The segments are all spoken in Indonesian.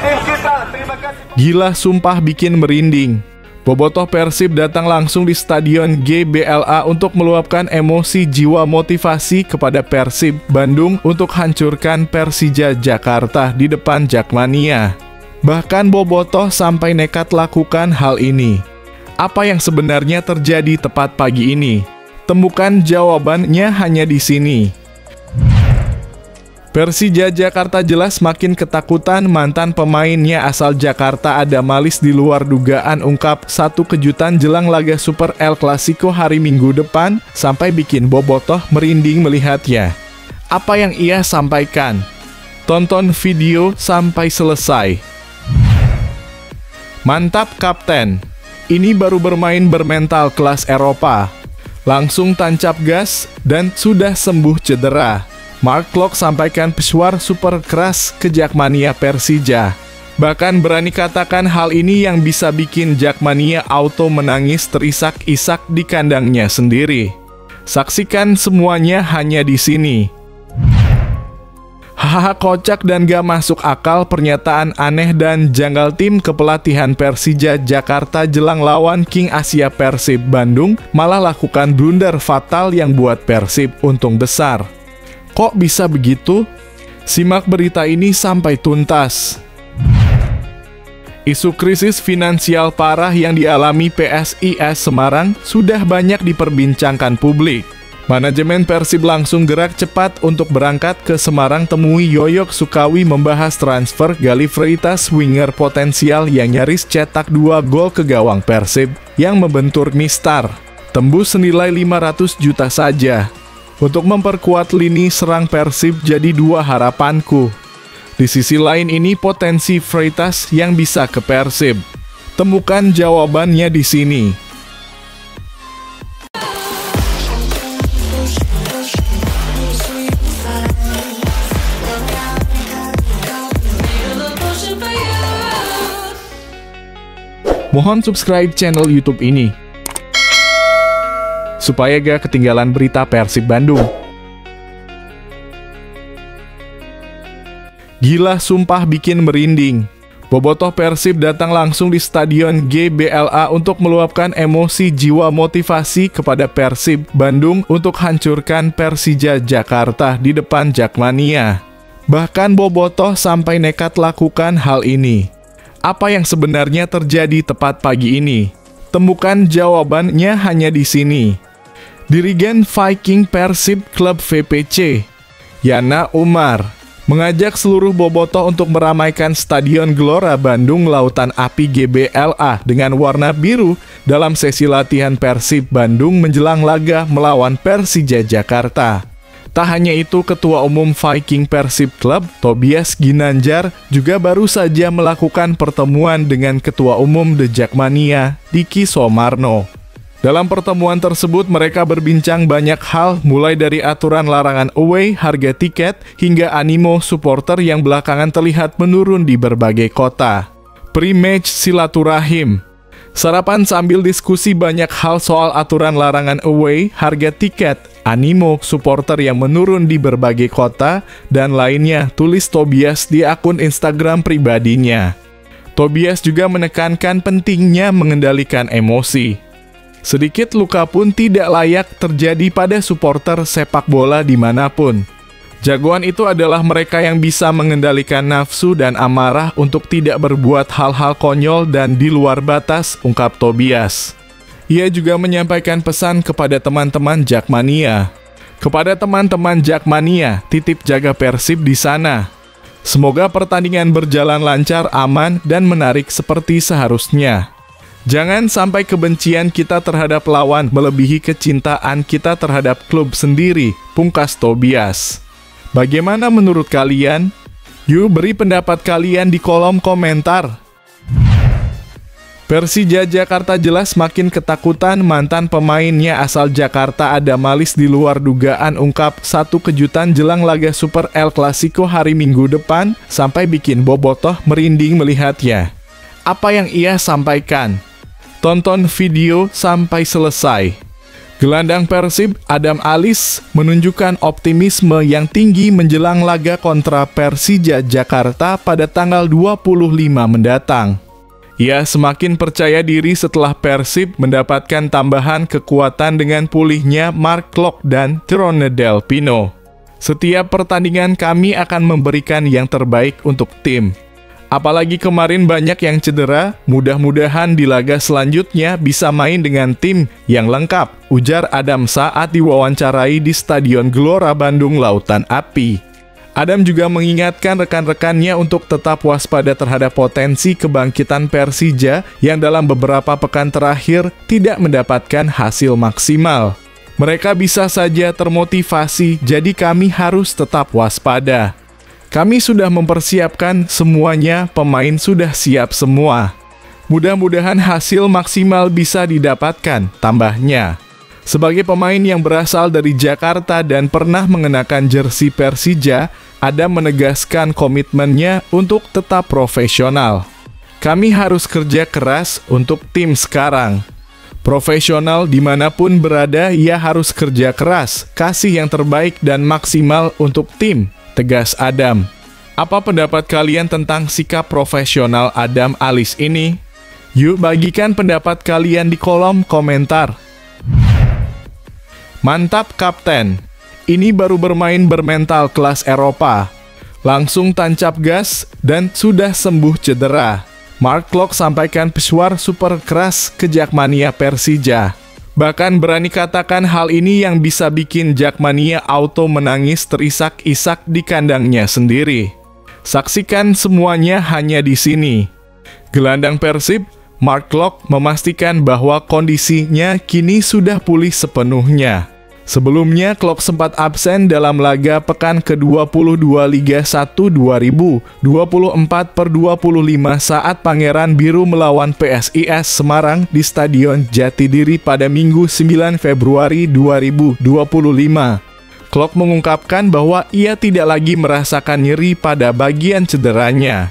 tim kita. Terima kasih. Gila sumpah bikin merinding. Bobotoh Persib datang langsung di Stadion GBLA untuk meluapkan emosi jiwa motivasi kepada Persib Bandung untuk hancurkan Persija Jakarta di depan Jakmania. Bahkan Bobotoh sampai nekat lakukan hal ini. Apa yang sebenarnya terjadi tepat pagi ini? Temukan jawabannya hanya di sini. Persija Jakarta jelas makin ketakutan mantan pemainnya asal Jakarta ada malis di luar dugaan ungkap satu kejutan jelang laga Super El Clasico hari Minggu depan sampai bikin Bobotoh merinding melihatnya. Apa yang ia sampaikan? Tonton video sampai selesai. Mantap Kapten, ini baru bermain bermental kelas Eropa. Langsung tancap gas dan sudah sembuh cedera. Mark Klok sampaikan pesuar super keras ke Jakmania Persija. Bahkan berani katakan hal ini yang bisa bikin Jakmania auto menangis terisak-isak di kandangnya sendiri. Saksikan semuanya hanya di sini. Hahaha, kocak dan gak masuk akal pernyataan aneh dan janggal tim kepelatihan Persija Jakarta jelang lawan King Asia Persib Bandung malah lakukan blunder fatal yang buat Persib untung besar. Kok bisa begitu? Simak berita ini sampai tuntas. Isu krisis finansial parah yang dialami PSIS Semarang sudah banyak diperbincangkan publik. Manajemen Persib langsung gerak cepat untuk berangkat ke Semarang temui Yoyok Sukawi membahas transfer Galih Freitas winger potensial yang nyaris cetak 2 gol ke gawang Persib yang membentur Mistar. Tembus senilai 500 juta saja. Untuk memperkuat lini serang Persib jadi 2 harapanku. Di sisi lain ini potensi Freitas yang bisa ke Persib. Temukan jawabannya di sini. Mohon subscribe channel YouTube ini supaya gak ketinggalan berita Persib Bandung. Gila sumpah bikin merinding. Bobotoh Persib datang langsung di Stadion GBLA untuk meluapkan emosi jiwa motivasi kepada Persib Bandung untuk hancurkan Persija Jakarta di depan Jakmania. Bahkan Bobotoh sampai nekat lakukan hal ini. Apa yang sebenarnya terjadi tepat pagi ini? Temukan jawabannya hanya di sini. Dirigen Viking Persib Klub VPC, Yana Umar, mengajak seluruh Bobotoh untuk meramaikan Stadion Gelora Bandung Lautan Api GBLA dengan warna biru dalam sesi latihan Persib Bandung menjelang laga melawan Persija Jakarta. Tak hanya itu, Ketua Umum Viking Persib Club, Tobias Ginanjar, juga baru saja melakukan pertemuan dengan Ketua Umum The Jakmania, Diki Somarno. Dalam pertemuan tersebut, mereka berbincang banyak hal, mulai dari aturan larangan away, harga tiket, hingga animo supporter yang belakangan terlihat menurun di berbagai kota. Pre-match silaturahim. Sarapan sambil diskusi banyak hal soal aturan larangan away, harga tiket, animo supporter yang menurun di berbagai kota, dan lainnya, tulis Tobias di akun Instagram pribadinya. Tobias juga menekankan pentingnya mengendalikan emosi. Sedikit luka pun tidak layak terjadi pada supporter sepak bola dimanapun. Jagoan itu adalah mereka yang bisa mengendalikan nafsu dan amarah untuk tidak berbuat hal-hal konyol dan di luar batas, ungkap Tobias. Ia juga menyampaikan pesan kepada teman-teman Jakmania. Kepada teman-teman Jakmania, titip jaga Persib di sana. Semoga pertandingan berjalan lancar, aman, dan menarik seperti seharusnya. Jangan sampai kebencian kita terhadap lawan melebihi kecintaan kita terhadap klub sendiri, pungkas Tobias. Bagaimana menurut kalian? Yuk beri pendapat kalian di kolom komentar. Persija Jakarta jelas makin ketakutan mantan pemainnya asal Jakarta ada malis di luar dugaan ungkap satu kejutan jelang laga Super El Clasico hari Minggu depan sampai bikin Bobotoh merinding melihatnya. Apa yang ia sampaikan? Tonton video sampai selesai. Gelandang Persib, Adam Alizé, menunjukkan optimisme yang tinggi menjelang laga kontra Persija Jakarta pada tanggal 25 mendatang. Ia semakin percaya diri setelah Persib mendapatkan tambahan kekuatan dengan pulihnya Mark Klok dan Tyrone Del Pino. Setiap pertandingan kami akan memberikan yang terbaik untuk tim. Apalagi kemarin banyak yang cedera, mudah-mudahan di laga selanjutnya bisa main dengan tim yang lengkap, ujar Adam saat diwawancarai di Stadion Gelora Bandung Lautan Api. Adam juga mengingatkan rekan-rekannya untuk tetap waspada terhadap potensi kebangkitan Persija yang dalam beberapa pekan terakhir tidak mendapatkan hasil maksimal. Mereka bisa saja termotivasi, jadi kami harus tetap waspada. Kami sudah mempersiapkan semuanya, pemain sudah siap semua. Mudah-mudahan hasil maksimal bisa didapatkan, tambahnya. Sebagai pemain yang berasal dari Jakarta dan pernah mengenakan jersey Persija, Adam menegaskan komitmennya untuk tetap profesional. Kami harus kerja keras untuk tim sekarang. Profesional dimanapun berada, ia harus kerja keras, kasih yang terbaik dan maksimal untuk tim, tegas Adam. Apa pendapat kalian tentang sikap profesional Adam Alizé ini? Yuk bagikan pendapat kalian di kolom komentar. Mantap Kapten, ini baru bermain bermental kelas Eropa. Langsung tancap gas dan sudah sembuh cedera. Mark Klok sampaikan pesuar super keras ke Jakmania Persija. Bahkan berani katakan hal ini yang bisa bikin Jakmania auto menangis terisak-isak di kandangnya sendiri. Saksikan semuanya hanya di sini. Gelandang Persib, Mark Klok memastikan bahwa kondisinya kini sudah pulih sepenuhnya. Sebelumnya, Klok sempat absen dalam laga pekan ke-22 Liga 1 2024/25 saat Pangeran Biru melawan PSIS Semarang di Stadion Jatidiri pada Minggu 9 Februari 2025. Klok mengungkapkan bahwa ia tidak lagi merasakan nyeri pada bagian cederanya.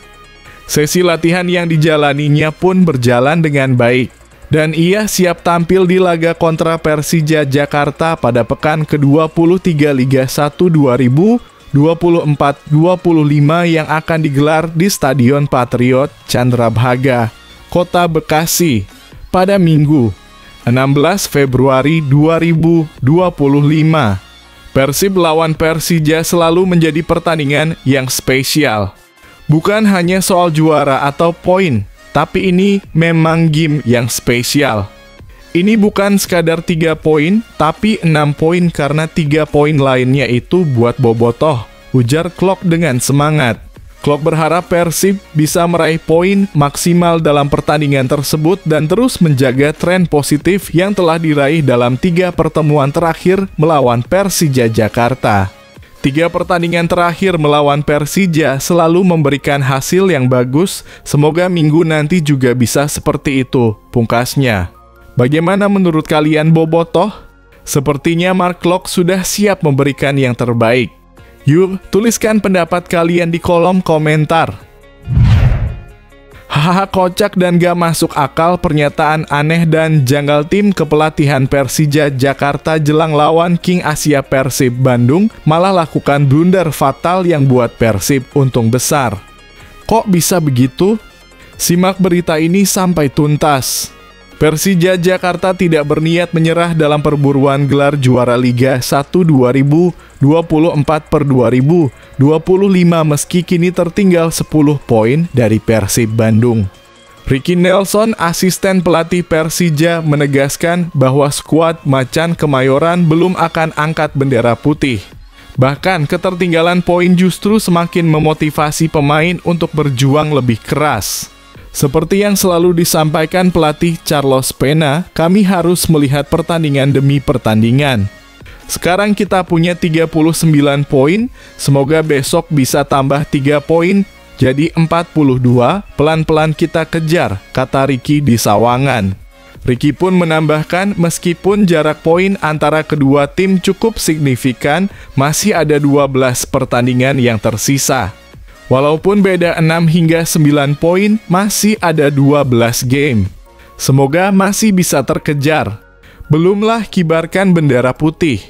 Sesi latihan yang dijalaninya pun berjalan dengan baik. Dan ia siap tampil di laga kontra Persija Jakarta pada pekan ke-23 Liga 1 2024/25 yang akan digelar di Stadion Patriot Candrabhaga, Kota Bekasi, pada Minggu 16 Februari 2025. Persib lawan Persija selalu menjadi pertandingan yang spesial. Bukan hanya soal juara atau poin, tapi ini memang game yang spesial. Ini bukan sekadar 3 poin, tapi 6 poin karena 3 poin lainnya itu buat Bobotoh, ujar Klok dengan semangat. Klok berharap Persib bisa meraih poin maksimal dalam pertandingan tersebut dan terus menjaga tren positif yang telah diraih dalam 3 pertemuan terakhir melawan Persija Jakarta. 3 pertandingan terakhir melawan Persija selalu memberikan hasil yang bagus, semoga minggu nanti juga bisa seperti itu, pungkasnya. Bagaimana menurut kalian Bobotoh? Sepertinya Mark Klok sudah siap memberikan yang terbaik. Yuk, tuliskan pendapat kalian di kolom komentar. Hahaha, kocak dan gak masuk akal pernyataan aneh dan janggal tim kepelatihan Persija Jakarta jelang lawan King Asia Persib Bandung malah lakukan blunder fatal yang buat Persib untung besar. Kok bisa begitu? Simak berita ini sampai tuntas. Persija Jakarta tidak berniat menyerah dalam perburuan gelar juara Liga 1 2024/2025 meski kini tertinggal 10 poin dari Persib Bandung. Ricky Nelson, asisten pelatih Persija, menegaskan bahwa skuad Macan Kemayoran belum akan angkat bendera putih. Bahkan ketertinggalan poin justru semakin memotivasi pemain untuk berjuang lebih keras. Seperti yang selalu disampaikan pelatih Carlos Pena, kami harus melihat pertandingan demi pertandingan. Sekarang kita punya 39 poin, semoga besok bisa tambah 3 poin, jadi 42, pelan-pelan kita kejar, kata Ricky di Sawangan. Ricky pun menambahkan, meskipun jarak poin antara kedua tim cukup signifikan, masih ada 12 pertandingan yang tersisa. Walaupun beda 6 hingga 9 poin, masih ada 12 game. Semoga masih bisa terkejar. Belumlah kibarkan bendera putih.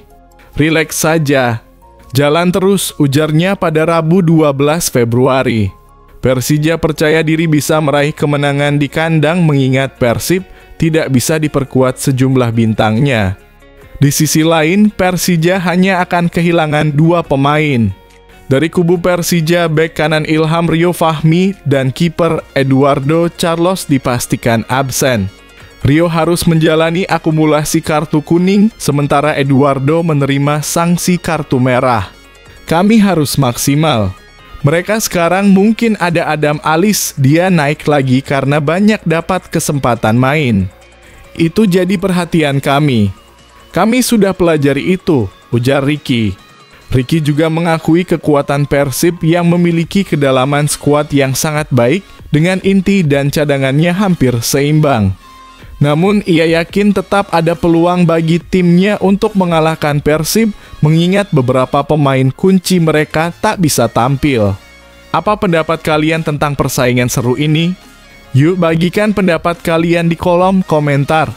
Rileks saja. Jalan terus, ujarnya pada Rabu 12 Februari. Persija percaya diri bisa meraih kemenangan di kandang mengingat Persib tidak bisa diperkuat sejumlah bintangnya. Di sisi lain, Persija hanya akan kehilangan 2 pemain. Dari kubu Persija, bek kanan Ilham Rio Fahmi dan kiper Eduardo Carlos dipastikan absen. Rio harus menjalani akumulasi kartu kuning, sementara Eduardo menerima sanksi kartu merah. Kami harus maksimal. Mereka sekarang mungkin ada Adam Alis, dia naik lagi karena banyak dapat kesempatan main. Itu jadi perhatian kami. Kami sudah pelajari itu, ujar Ricky. Ricky juga mengakui kekuatan Persib yang memiliki kedalaman skuad yang sangat baik dengan inti dan cadangannya hampir seimbang. Namun ia yakin tetap ada peluang bagi timnya untuk mengalahkan Persib mengingat beberapa pemain kunci mereka tak bisa tampil. Apa pendapat kalian tentang persaingan seru ini? Yuk bagikan pendapat kalian di kolom komentar.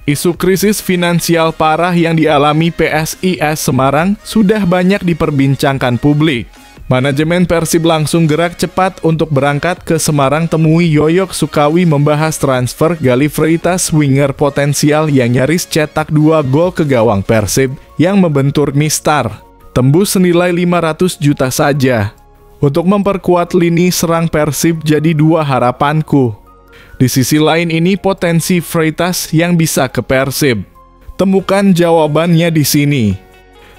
Isu krisis finansial parah yang dialami PSIS Semarang sudah banyak diperbincangkan publik. Manajemen Persib langsung gerak cepat untuk berangkat ke Semarang temui Yoyok Sukawi membahas transfer Galih Freitas, winger potensial yang nyaris cetak 2 gol ke gawang Persib yang membentur Mistar. Tembus senilai 500 juta saja. Untuk memperkuat lini serang Persib jadi 2 harapanku. Di sisi lain ini potensi Freitas yang bisa ke Persib. Temukan jawabannya di sini.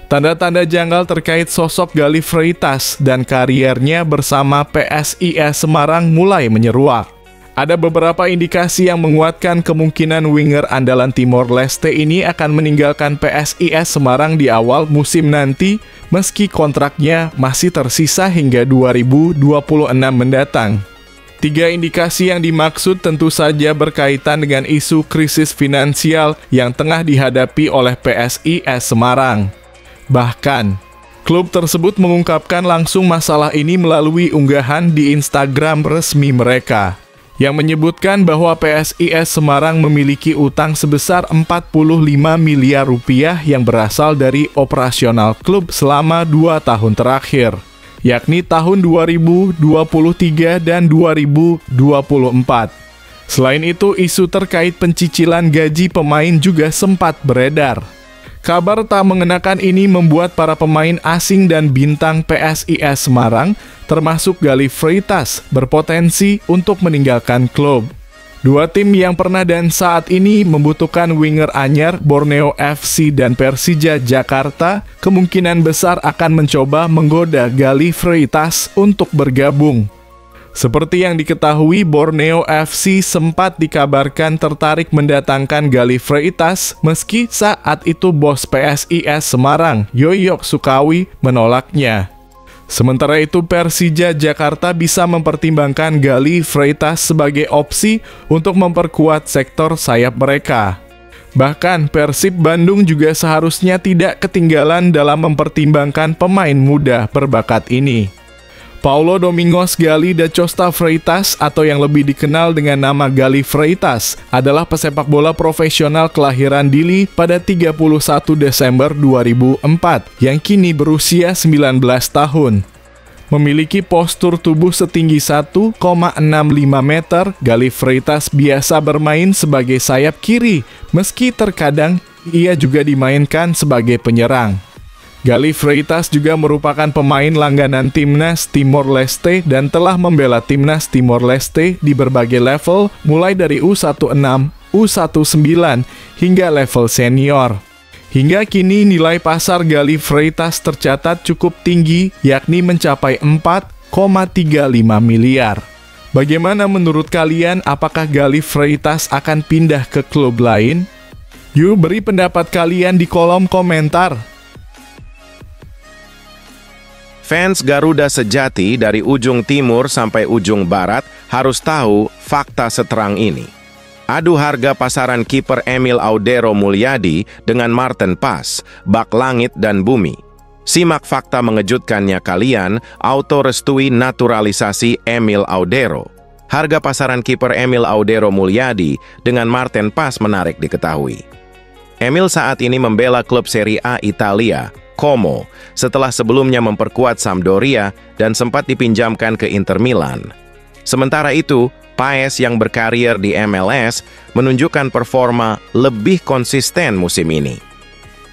Tanda-tanda janggal terkait sosok Galih Freitas dan kariernya bersama PSIS Semarang mulai menyeruak. Ada beberapa indikasi yang menguatkan kemungkinan winger andalan Timor Leste ini akan meninggalkan PSIS Semarang di awal musim nanti, meski kontraknya masih tersisa hingga 2026 mendatang. 3 indikasi yang dimaksud tentu saja berkaitan dengan isu krisis finansial yang tengah dihadapi oleh PSIS Semarang. Bahkan, klub tersebut mengungkapkan langsung masalah ini melalui unggahan di Instagram resmi mereka, yang menyebutkan bahwa PSIS Semarang memiliki utang sebesar 45 miliar rupiah yang berasal dari operasional klub selama 2 tahun terakhir, yakni tahun 2023 dan 2024. Selain itu, isu terkait pencicilan gaji pemain juga sempat beredar. Kabar tak mengenakan ini membuat para pemain asing dan bintang PSIS Semarang, termasuk Galih Freitas, berpotensi untuk meninggalkan klub. 2 tim yang pernah dan saat ini membutuhkan winger anyar, Borneo FC dan Persija Jakarta, kemungkinan besar akan mencoba menggoda Galih Freitas untuk bergabung. Seperti yang diketahui, Borneo FC sempat dikabarkan tertarik mendatangkan Galih Freitas, meski saat itu bos PSIS Semarang, Yoyok Sukawi, menolaknya. Sementara itu, Persija Jakarta bisa mempertimbangkan Galih Freitas sebagai opsi untuk memperkuat sektor sayap mereka. Bahkan, Persib Bandung juga seharusnya tidak ketinggalan dalam mempertimbangkan pemain muda berbakat ini. Paulo Domingos Galih da Costa Freitas atau yang lebih dikenal dengan nama Galih Freitas adalah pesepak bola profesional kelahiran Dili pada 31 Desember 2004 yang kini berusia 19 tahun. Memiliki postur tubuh setinggi 1,65 meter, Galih Freitas biasa bermain sebagai sayap kiri, meski terkadang ia juga dimainkan sebagai penyerang. Galih Freitas juga merupakan pemain langganan timnas Timor Leste dan telah membela timnas Timor Leste di berbagai level mulai dari U16, U19 hingga level senior. Hingga kini nilai pasar Galih Freitas tercatat cukup tinggi, yakni mencapai 4,35 miliar. Bagaimana menurut kalian, apakah Galih Freitas akan pindah ke klub lain? Yuk beri pendapat kalian di kolom komentar. Fans Garuda sejati dari ujung timur sampai ujung barat harus tahu fakta seterang ini. Adu harga pasaran kiper Emil Audero Mulyadi dengan Marten Pas, bak langit dan bumi. Simak fakta mengejutkannya kalian, auto restui naturalisasi Emil Audero. harga pasaran kiper Emil Audero Mulyadi dengan Marten Pas menarik diketahui. Emil saat ini membela klub Serie A Italia, Como, setelah sebelumnya memperkuat Sampdoria dan sempat dipinjamkan ke Inter Milan. Sementara itu, Paes yang berkarir di MLS menunjukkan performa lebih konsisten musim ini.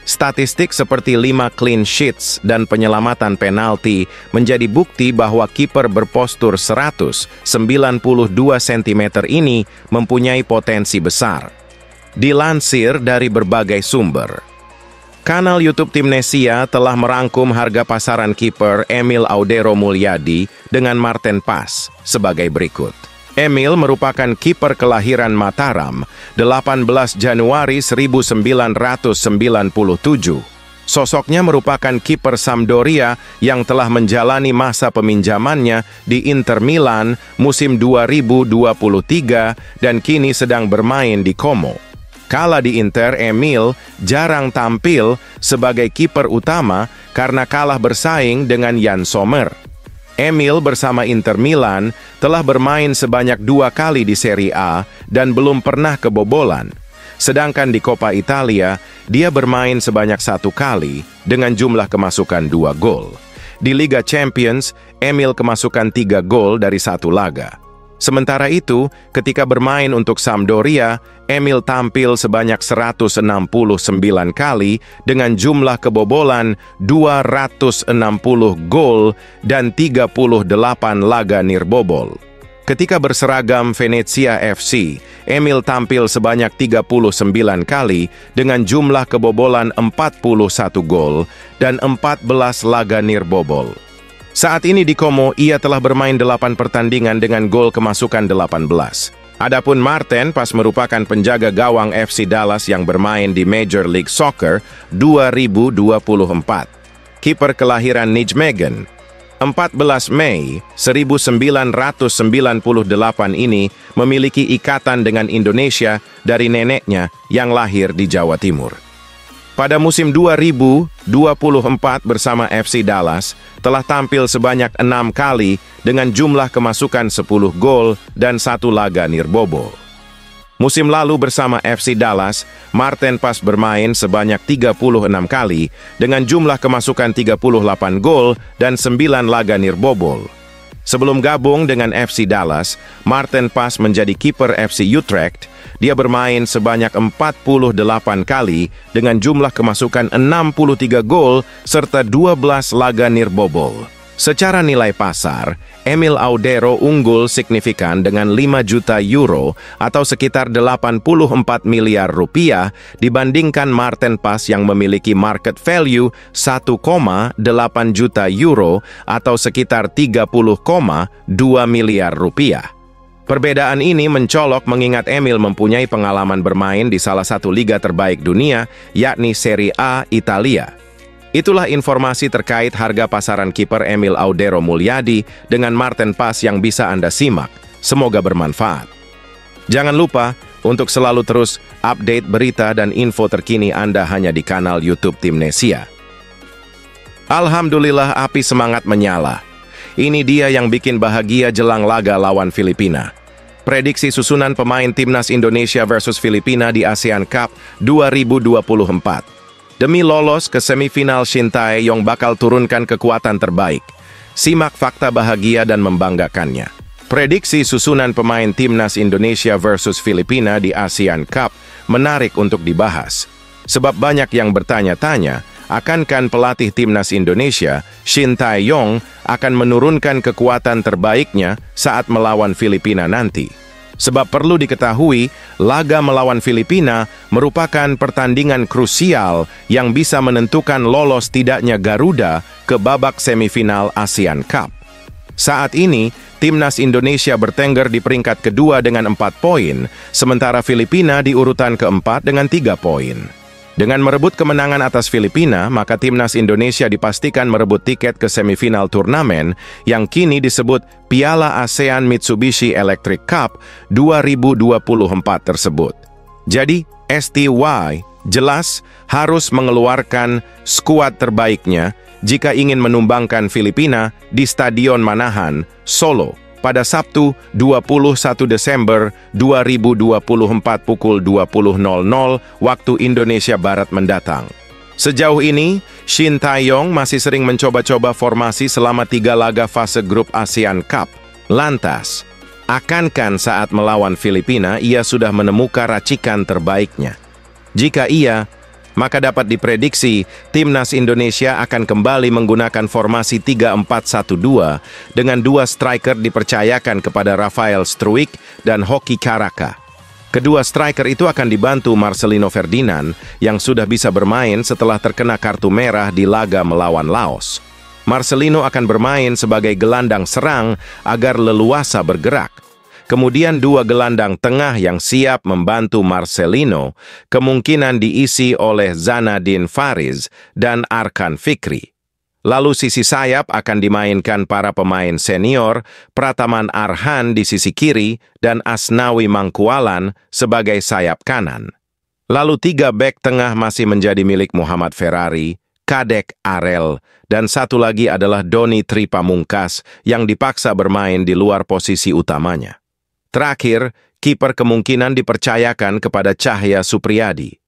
Statistik seperti 5 clean sheets dan penyelamatan penalti menjadi bukti bahwa kiper berpostur 192 cm ini mempunyai potensi besar. Dilansir dari berbagai sumber, kanal YouTube Timnesia telah merangkum harga pasaran kiper Emil Audero Mulyadi dengan Marten Pas sebagai berikut. Emil merupakan kiper kelahiran Mataram, 18 Januari 1997. Sosoknya merupakan kiper Sampdoria yang telah menjalani masa peminjamannya di Inter Milan musim 2023 dan kini sedang bermain di Como. Kala di Inter, Emil jarang tampil sebagai kiper utama karena kalah bersaing dengan Jan Sommer. Emil bersama Inter Milan telah bermain sebanyak 2 kali di Serie A dan belum pernah kebobolan. Sedangkan di Coppa Italia, dia bermain sebanyak 1 kali dengan jumlah kemasukan 2 gol. Di Liga Champions, Emil kemasukan 3 gol dari 1 laga. Sementara itu, ketika bermain untuk Sampdoria, Emil tampil sebanyak 169 kali dengan jumlah kebobolan 260 gol dan 38 laga nirbobol. Ketika berseragam Venezia FC, Emil tampil sebanyak 39 kali dengan jumlah kebobolan 41 gol dan 14 laga nirbobol. Saat ini di Como, ia telah bermain 8 pertandingan dengan gol kemasukan 18. Adapun Marten Pas merupakan penjaga gawang FC Dallas yang bermain di Major League Soccer 2024. Kiper kelahiran Nijmegen, 14 Mei 1998 ini memiliki ikatan dengan Indonesia dari neneknya yang lahir di Jawa Timur. Pada musim 2024 bersama FC Dallas, telah tampil sebanyak 6 kali dengan jumlah kemasukan 10 gol dan 1 laga nirbobol. Musim lalu bersama FC Dallas, Marten Pas bermain sebanyak 36 kali dengan jumlah kemasukan 38 gol dan 9 laga nirbobol. Sebelum gabung dengan FC Dallas, Marten Pas menjadi kiper FC Utrecht. Dia bermain sebanyak 48 kali dengan jumlah kemasukan 63 gol serta 12 laga nirbobol. Secara nilai pasar, Emil Audero unggul signifikan dengan 5 juta euro atau sekitar 84 miliar rupiah dibandingkan Marten Pas yang memiliki market value 1,8 juta euro atau sekitar 30,2 miliar rupiah. Perbedaan ini mencolok mengingat Emil mempunyai pengalaman bermain di salah satu liga terbaik dunia, yakni Serie A Italia. Itulah informasi terkait harga pasaran kiper Emil Audero Mulyadi dengan Marten Pas yang bisa Anda simak. Semoga bermanfaat. Jangan lupa untuk selalu terus update berita dan info terkini Anda hanya di kanal YouTube Timnesia. Alhamdulillah, api semangat menyala. Ini dia yang bikin bahagia jelang laga lawan Filipina. Prediksi susunan pemain Timnas Indonesia versus Filipina di ASEAN Cup 2024. Demi lolos ke semifinal, Shin Tae-yong bakal turunkan kekuatan terbaik. Simak fakta bahagia dan membanggakannya. Prediksi susunan pemain Timnas Indonesia versus Filipina di ASEAN Cup menarik untuk dibahas. Sebab banyak yang bertanya-tanya, akankah pelatih Timnas Indonesia, Shin Tae-yong, akan menurunkan kekuatan terbaiknya saat melawan Filipina nanti? Sebab perlu diketahui, laga melawan Filipina merupakan pertandingan krusial yang bisa menentukan lolos tidaknya Garuda ke babak semifinal ASEAN Cup. Saat ini, Timnas Indonesia bertengger di peringkat kedua dengan 4 poin, sementara Filipina di urutan keempat dengan 3 poin. Dengan merebut kemenangan atas Filipina, maka Timnas Indonesia dipastikan merebut tiket ke semifinal turnamen yang kini disebut Piala ASEAN Mitsubishi Electric Cup 2024 tersebut. Jadi, STY jelas harus mengeluarkan skuad terbaiknya jika ingin menumbangkan Filipina di Stadion Manahan, Solo pada Sabtu 21 Desember 2024 pukul 20.00 waktu Indonesia Barat mendatang. Sejauh ini, Shin Tae-yong masih sering mencoba-coba formasi selama 3 laga fase grup ASEAN Cup. Lantas, akankah saat melawan Filipina ia sudah menemukan racikan terbaiknya? Jika iya, maka dapat diprediksi timnas Indonesia akan kembali menggunakan formasi 3-4-1-2 dengan 2 striker dipercayakan kepada Rafael Struijk dan Hoki Caraka. Kedua striker itu akan dibantu Marcelino Ferdinand yang sudah bisa bermain setelah terkena kartu merah di laga melawan Laos. Marcelino akan bermain sebagai gelandang serang agar leluasa bergerak. Kemudian 2 gelandang tengah yang siap membantu Marcelino kemungkinan diisi oleh Zanadin Fariz dan Arkan Fikri. Lalu sisi sayap akan dimainkan para pemain senior, Prataman Arhan di sisi kiri dan Asnawi Mangkualan sebagai sayap kanan. Lalu 3 bek tengah masih menjadi milik Muhammad Ferrari, Kadek Arel, dan satu lagi adalah Doni Tripamungkas yang dipaksa bermain di luar posisi utamanya. Terakhir, kiper kemungkinan dipercayakan kepada Cahya Supriyadi.